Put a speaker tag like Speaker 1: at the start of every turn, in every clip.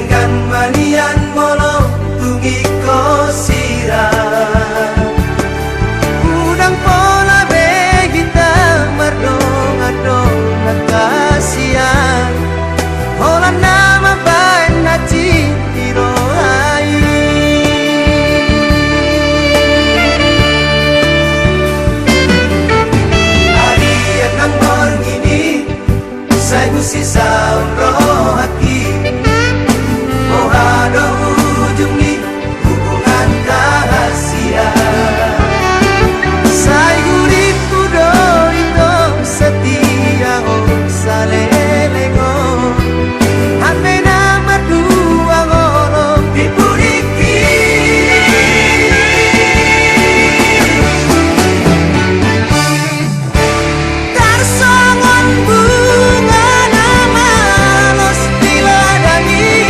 Speaker 1: Dengan manian mono tungi ko sirah udang pola begita merdong adong nakasian hola nama baik naci tiroai arian nang borngini saya gusi saun rohaki ada ujungnya hubungan rahasia saya guripku doito setia salelengo hame nama dua ngolong dipuriki tarsongon bunga nama los diladani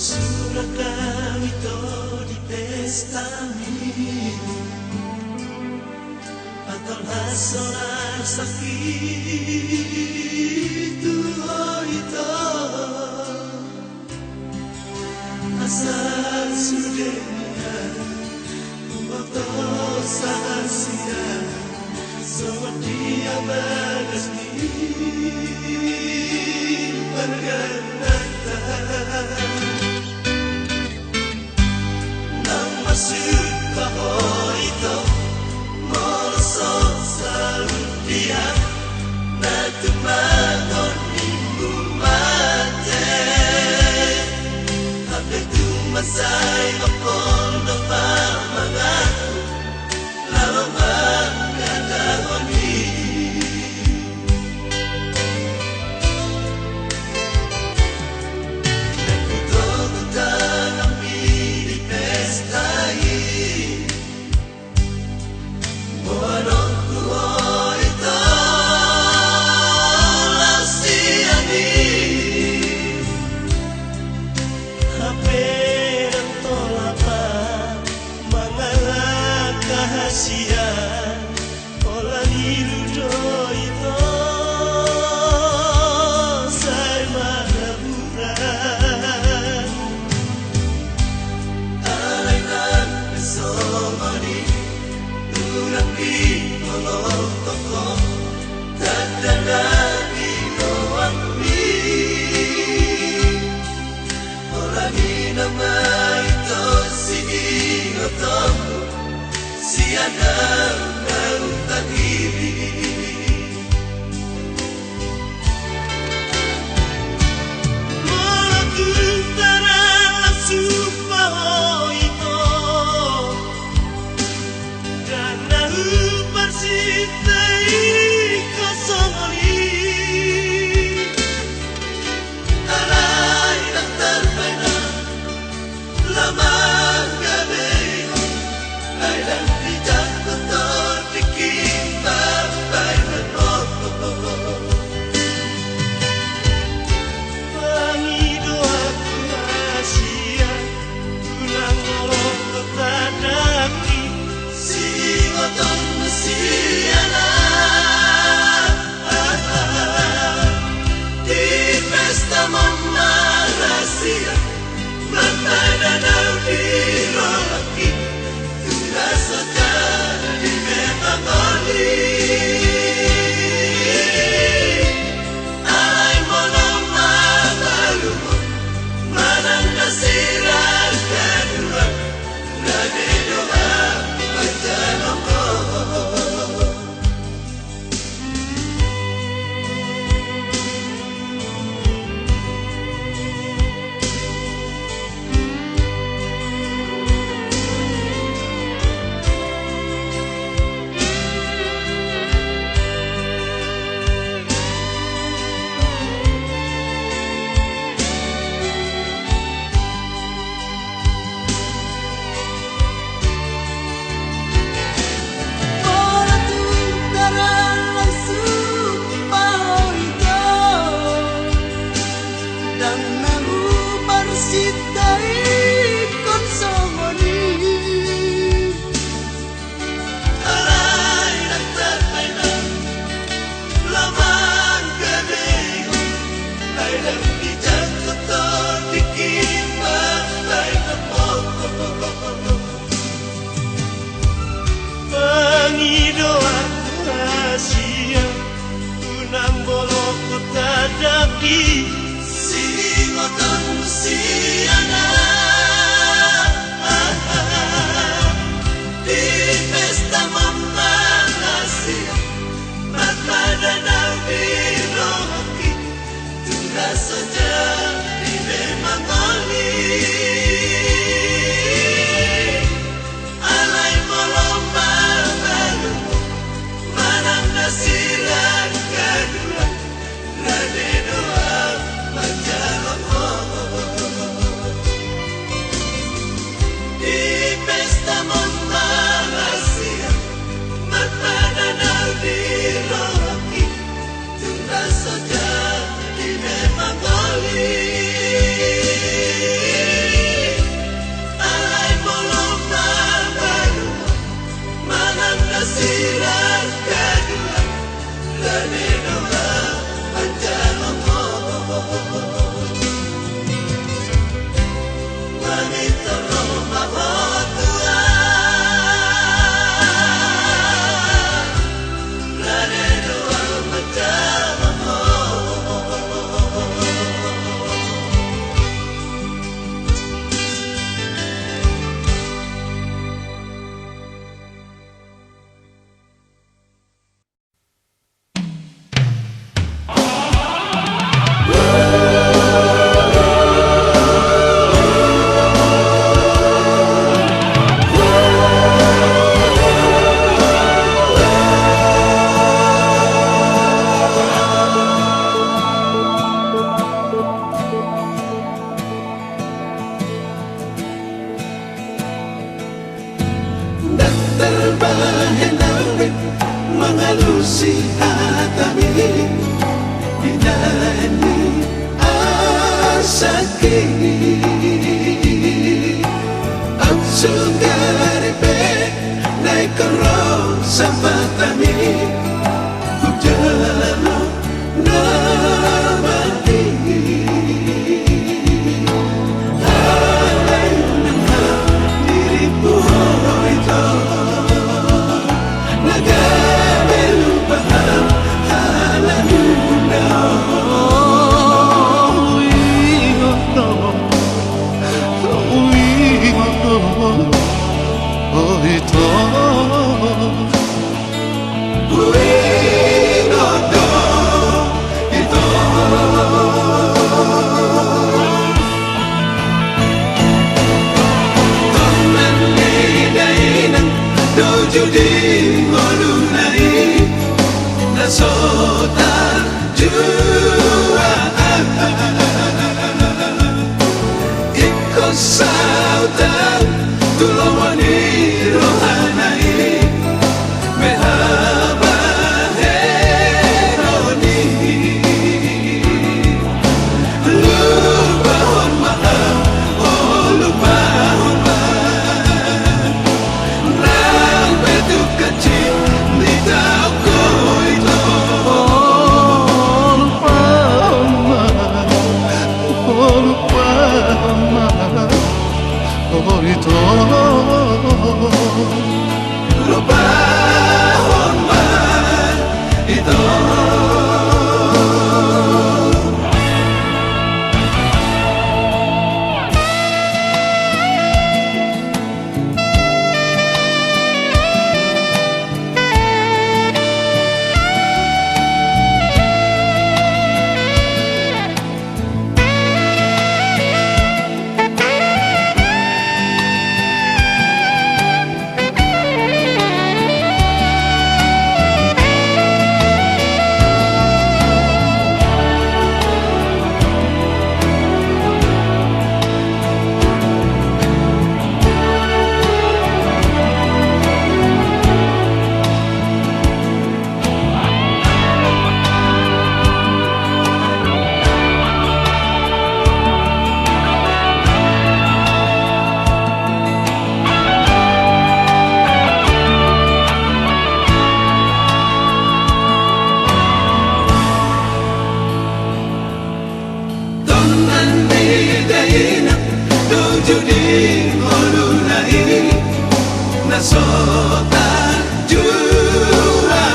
Speaker 2: Surga itu di pesta
Speaker 1: sonar sakit itu asal sudahnya waktu sahasia seperti bagas ni berganatan nang masuk kau itu merosot salutian natu mangon minggu mate apa tu masai makon depan mangaku lalu mengada honi aku tahu dalam di pesta siada lautan ini melakukan langsung bahwa itu dan aku bersintai kosong ini alai dan terpena lama singotan siana di pesta memanas mata danau di rohki tunda saja di memangoli alai melomba baru manang nasiran kedua rade doa di pesta memanas mata danau di rohki tunda saja di memangoli nasihatami dinani asaki ang sugaripe naik karo sampatami kujalo namati alay na diriku ito nagamelupaham halan na Judi molunai nasotan jua ikut sautan tulawani rohanai mehaba heroni lupa hon maaf oh lupa hon Judi molunai nasotan jua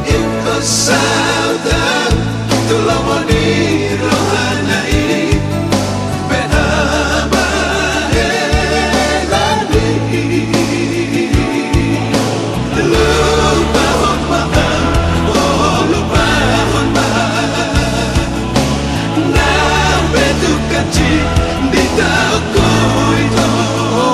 Speaker 1: ikut sautan tulawani rohanai behaba helani lupa hon maaf oh lupa hon maaf di tahu ko ito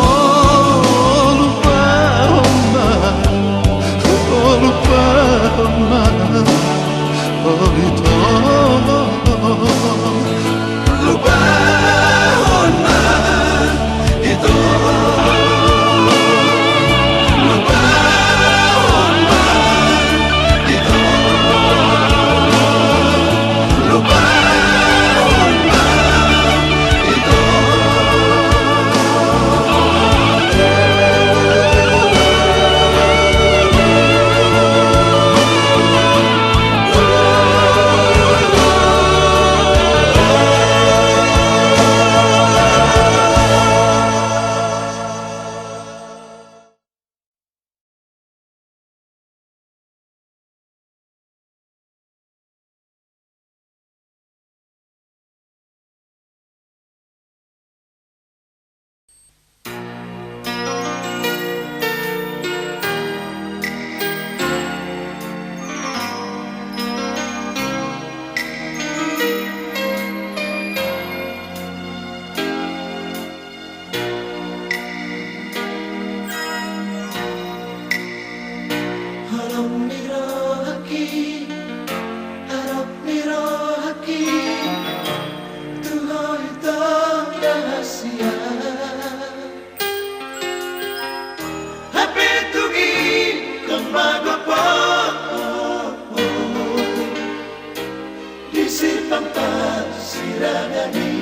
Speaker 1: pampasirangani.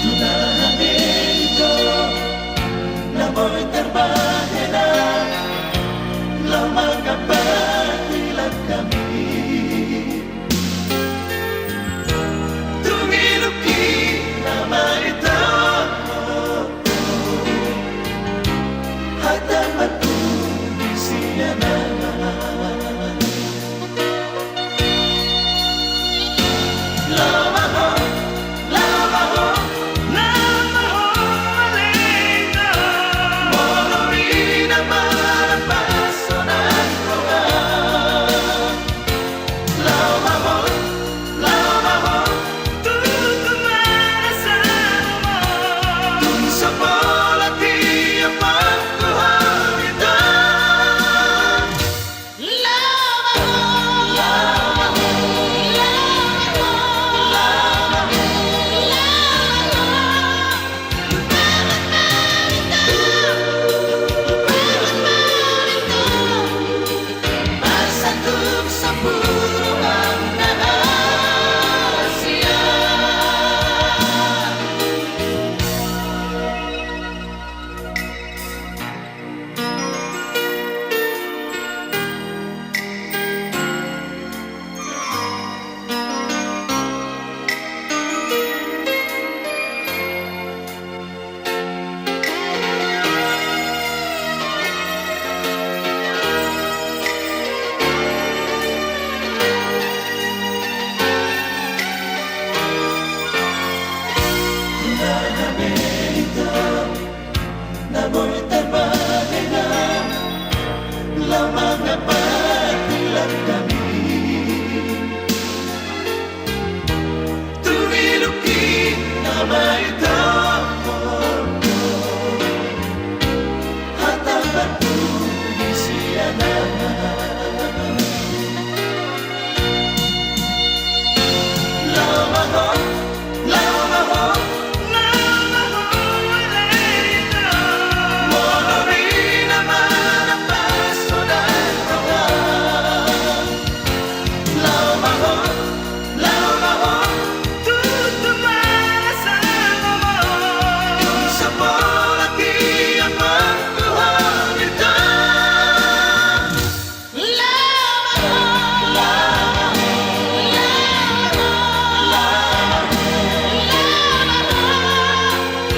Speaker 1: Tunangan ito na mo'y terbahena, lamang kapatilan kami. Tumiluki nama ito hanggang matuloy siya na. Lamaho, lamaho, lamaho, malinga. Moloy naman ang paso ng rohan. Lamaho, lamaho, tutuman sa mo. Kung sa bola di ang pagkuhawitan. Lamaho, lamaho, lamaho, lamaho, masatog sa puro ang nahasya. Na mo'y terbahena, lamang napatilan kami. Tumiluki nama ito hanggang matuloy siya na. Lamaho, lamaho, lamaho, malinga. Moloy naman ang paso ng rohan. Lamaho, lamaho, tutuman sa mo. Kung sa bola di ang pagkuhawitan. Lamaho, lamaho, lamaho, lamaho,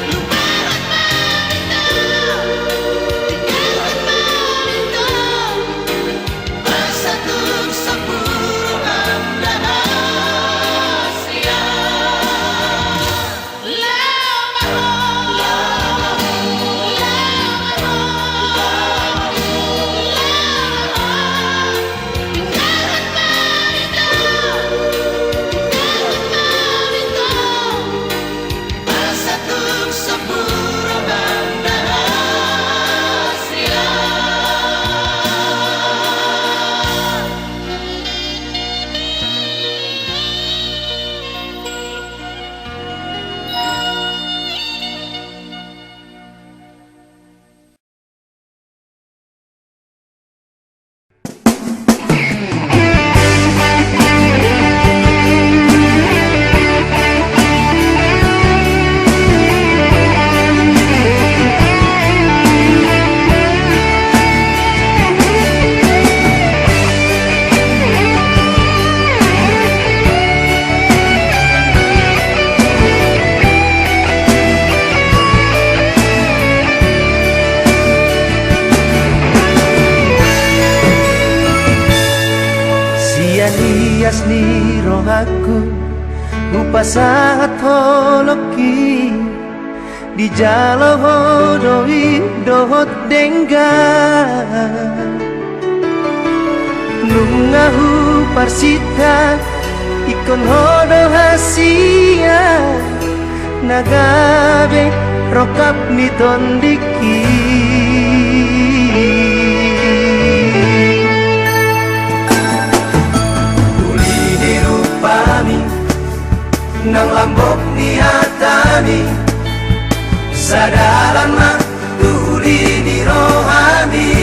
Speaker 1: luparan masatog sa puro ang nahasya. Lamaho, lamaho, lamaho, masatog sa puro ang nahasya.
Speaker 2: Si Elias ni rohaku upasahat holoki di jalo hodoi dohot dengga nungahu parsita ikon hodo hasia nagabe rokap ni tondiki. Nang lambok ni hatami sa dalam tuli ni rohani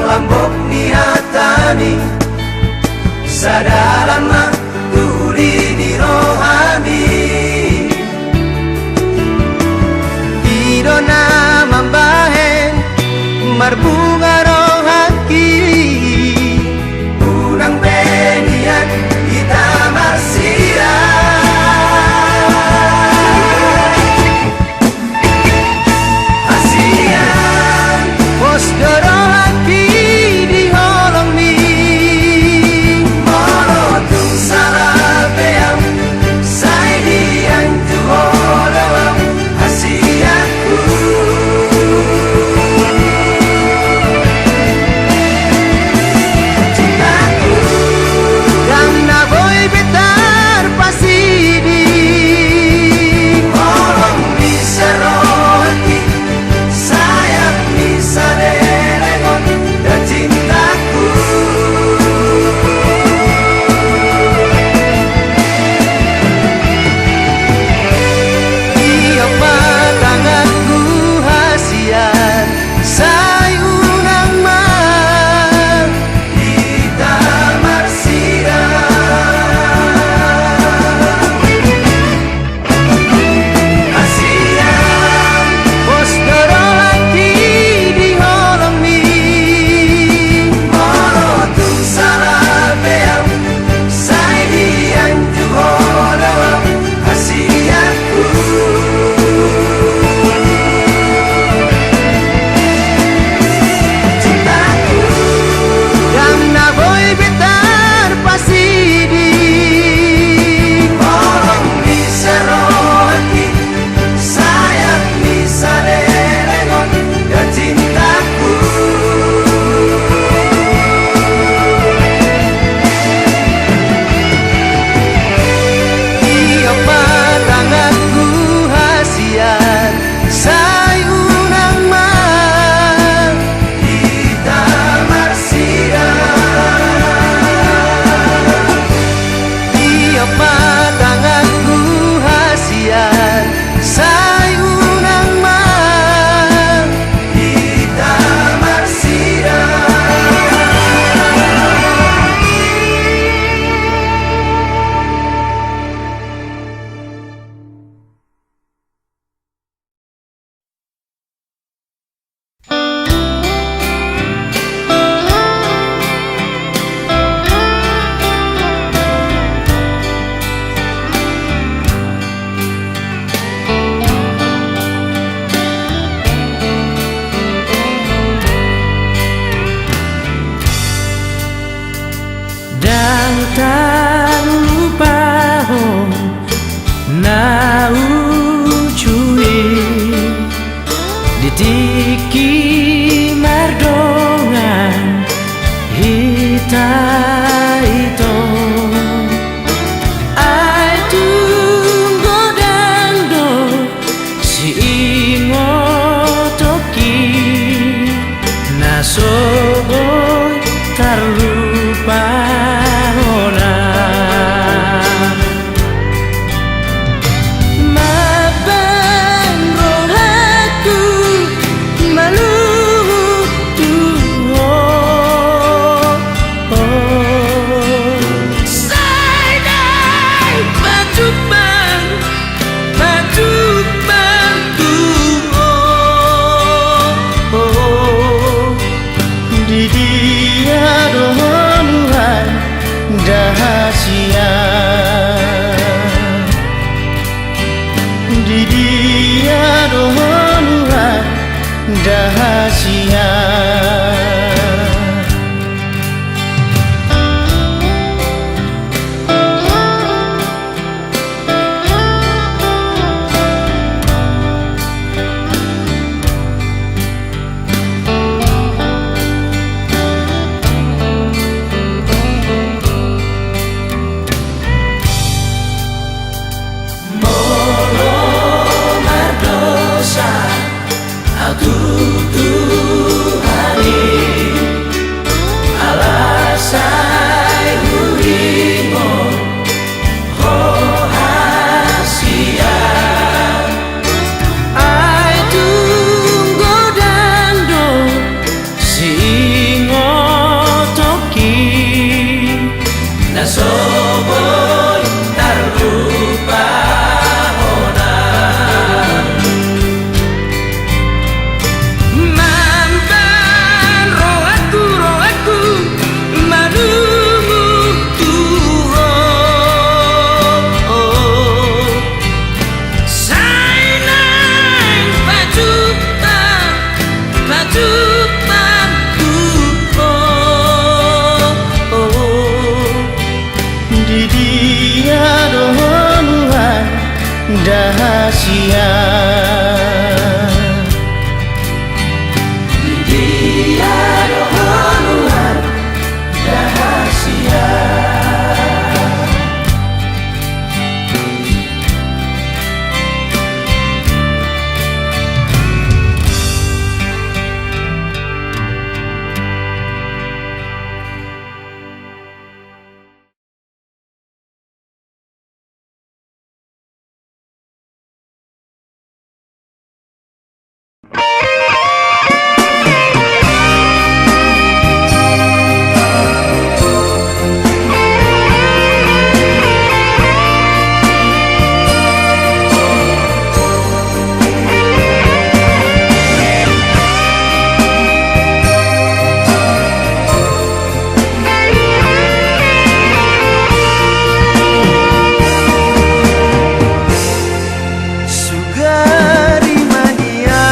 Speaker 2: lambok ni hatani sadalam tuli ni rohani Idona mambahen marbunga rohaki unang benian kita marsira Asian pos rohaki di holong mi molotung sarabeam sai dian tu holawam Asiaku
Speaker 3: tak lupa na ucui ditiki mardongan hita ito ai tunggu dando si ingo toki nasoboy terlupa
Speaker 2: di dia dohonuhan dahasia
Speaker 3: Tuhan
Speaker 2: rahasia. Dia doa rahasia. Sugari mania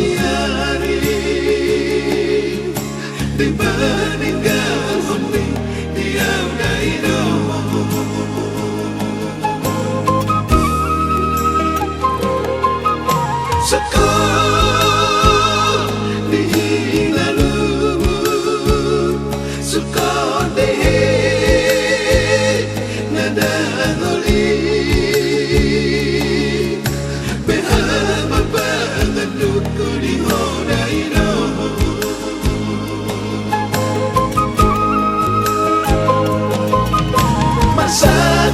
Speaker 1: siniari di peninggal huni dia udah hidup sekol di lalu sekol di nada ngoli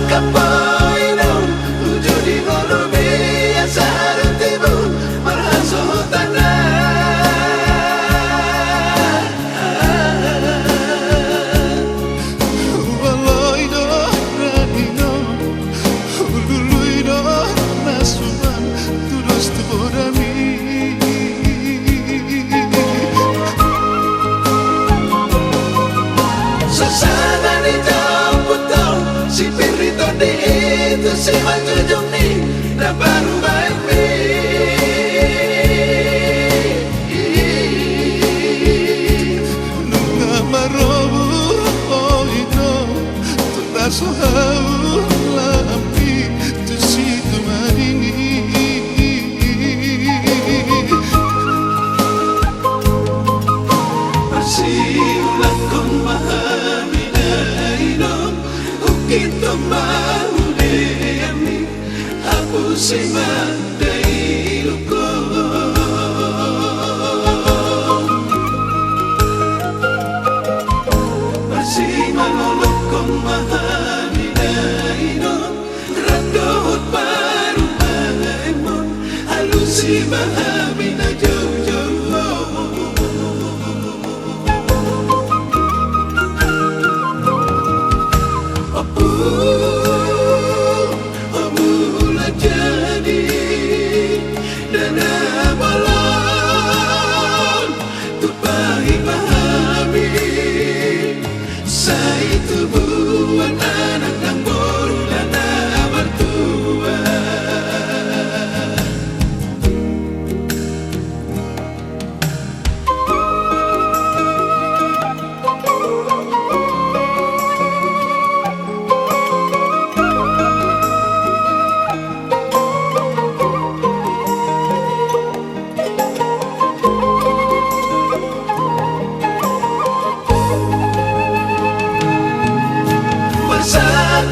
Speaker 1: kapoy no ujo di ngolo be asar tibu marhaso tanah waloi do radino ulului do nasuman terus tuborami sasana di si perrito de itu si majujung ni na baru baik me nunga marobu oh ino tu taso hau lampi tu si tu marini ulang kong mahami na inom kita mau demi aku simak dari luka masih menolok kong mahami dainom radot baru maemon halusi mahami na jauh-jauh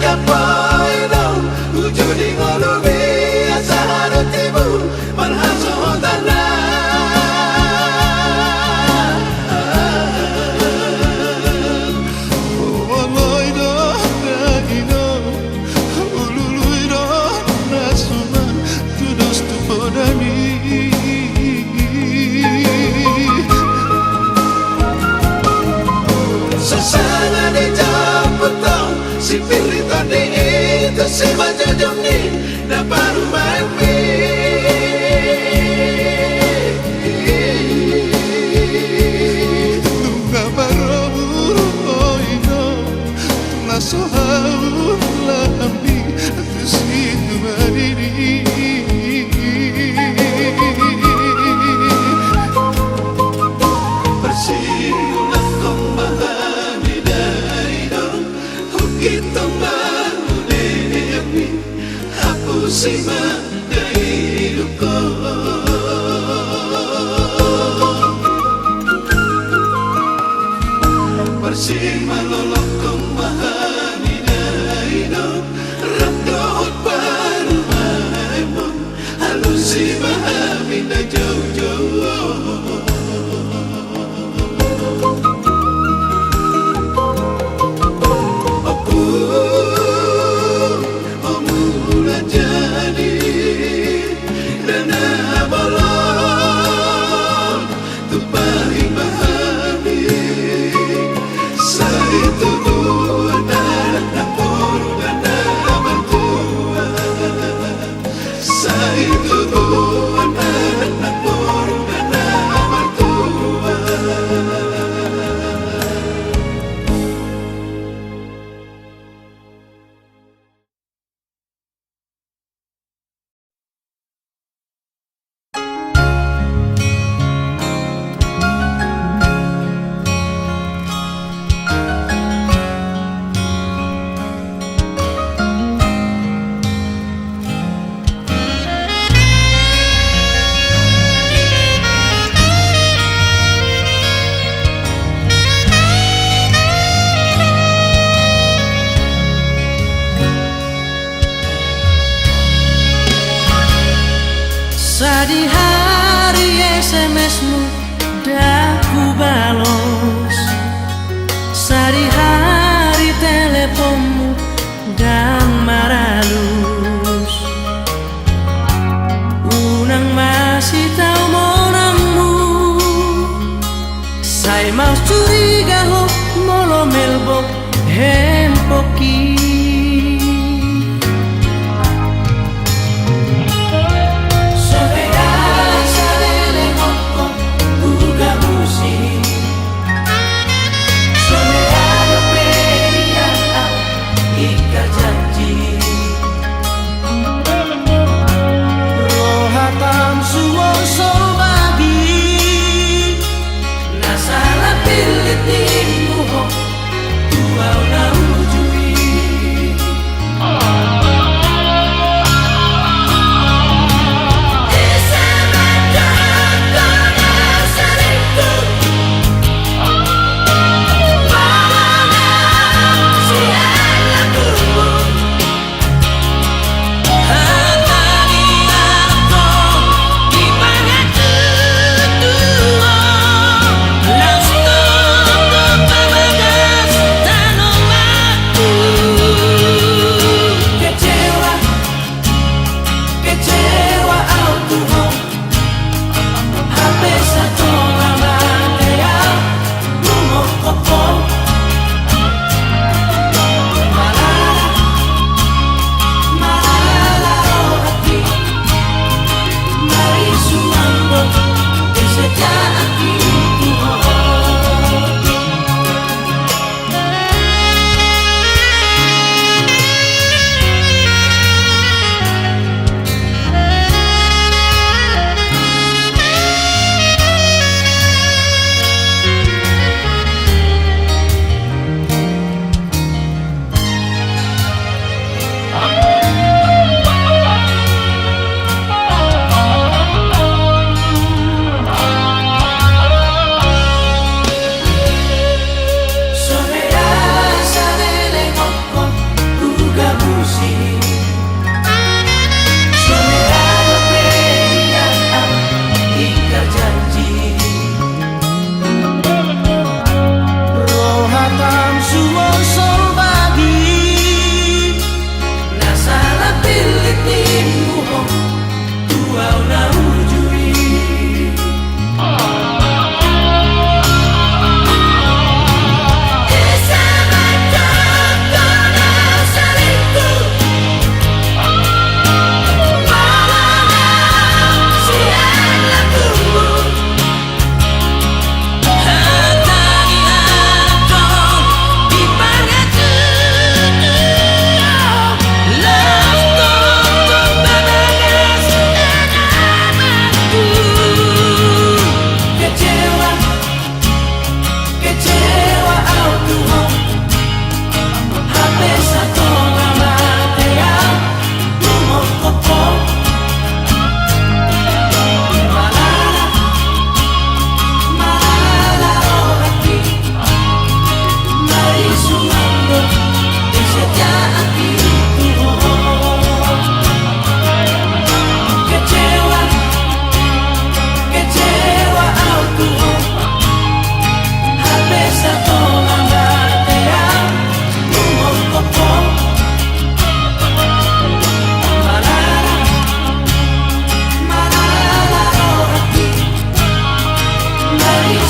Speaker 1: kapoy no ujo di ngolo be asar tibu marhaso tanah waloi do radino ulului do nasuman terus tuborami sasana di jamputong si perrito de itu si majujung ni na baru baik me nunga marobu oh ino naso hau lambi tu si tu marini bersiulah kong mahami dainom kita mau demi aku simak dari luka bersih melolok kong mahami dainom radot baru maemon halusi mahami na jauh-jauh Sa itu anak nak boru dan amat
Speaker 3: mau curiga ho molo melbok hempoki.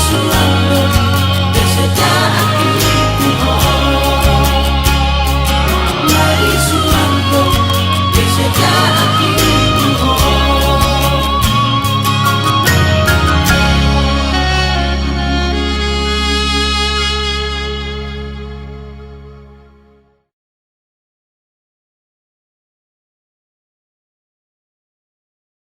Speaker 2: Sua